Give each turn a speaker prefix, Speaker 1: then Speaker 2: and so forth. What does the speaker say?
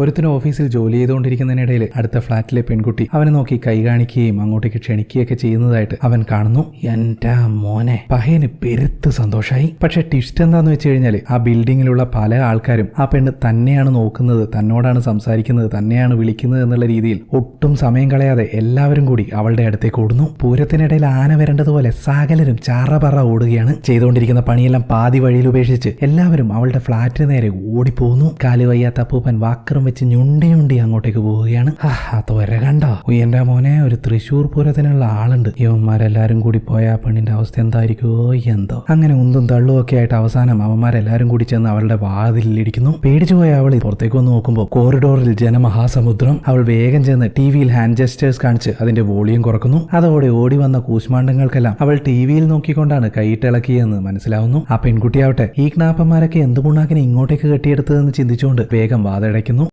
Speaker 1: ഒരുത്തിന് ഓഫീസിൽ ജോലി ചെയ്തുകൊണ്ടിരിക്കുന്നതിനിടയിൽ അടുത്ത ഫ്ളാറ്റിലെ പെൺകുട്ടി അവനെ നോക്കി കൈ കാണിക്കുകയും അങ്ങോട്ടേക്ക് ക്ഷണിക്കുകയൊക്കെ ചെയ്യുന്നതായിട്ട് അവൻ കാണുന്നു. എൻ്റെ മോനെ, പഹയന് പെരുത്ത് സന്തോഷായി. പക്ഷെ ട്വിസ്റ്റ് എന്താന്ന് വെച്ച് കഴിഞ്ഞാൽ ആ ബിൽഡിങ്ങിലുള്ള പല ആൾക്കാരും ആ പെണ്ണ് തന്നെയാണ് നോക്കുന്നത്, തന്നോടാണ് സംസാരിക്കുന്നത്, തന്നെയാണ് വിളിക്കുന്നത് എന്നുള്ള രീതിയിൽ ഒട്ടും സമയം കളയാതെ എല്ലാവരും കൂടി അവളുടെ അടുത്തേക്ക് ഓടുന്നു. പൂരത്തിനിടയിൽ ആന വരേണ്ടതുപോലെ സകലരും ചാറപറ ഓടുകയാണ്. ചെയ്തുകൊണ്ടിരിക്കുന്ന പണിയെല്ലാം പാതി വഴിയിൽ ഉപേക്ഷിച്ച് എല്ലാവരും അവളുടെ ഫ്ളാറ്റിന് നേരെ ഓടിപ്പോകുന്നു. കാല് വയ്യാത്ത അപ്പൂപ്പൻ വാക്കറും വെച്ച് ഞുണ്ടി അങ്ങോട്ടേക്ക് പോവുകയാണ്. ആ ത്വര കണ്ടോ? ഉയ്യന്റെ മോനെ, ഒരു തൃശ്ശൂർ പൂരത്തിനുള്ള ആളുണ്ട്. ഇവന്മാരെല്ലാരും കൂടി പോയ ആ പെണ്ണിന്റെ അവസ്ഥ എന്തായിരിക്കുമോ എന്തോ. അങ്ങനെ ഉന്തും തള്ളും ഒക്കെ ആയിട്ട് അവസാനം അവന്മാരെല്ലാരും കൂടി ചെന്ന് അവളുടെ വാതിലിരിക്കുന്നു. പേടിച്ചു പോയ അവൾ പുറത്തേക്ക് വന്ന് നോക്കുമ്പോൾ കോറിഡോറിൽ ജനമഹാസമുദ്രം. അവൾ വേഗം ചെന്ന് ടിവിയിൽ ഹാൻഡ് ജെസ്റ്റേഴ്സ് കാണിച്ച് അതിന്റെ വോളിയം കുറക്കുന്നു. അതോടെ ഓടി വന്ന കൂശ്മാണ്ഡങ്ങൾക്കെല്ലാം അവൾ ടിവിയിൽ നോക്കിക്കൊണ്ടാണ് കൈയിട്ടിളക്കിയെന്ന് മനസ്സിലാവുന്നു. ആ പെൺകുട്ടിയാവട്ടെ ഈ ക്നാപ്പന്മാരൊക്കെ എന്ത് പുണ്ണാക്കിനെ ഇങ്ങോട്ടേക്ക് കെട്ടിയെടുത്തതെന്ന് ചിന്തിച്ചുകൊണ്ട് വേഗം വാതടയ്ക്കുന്നു.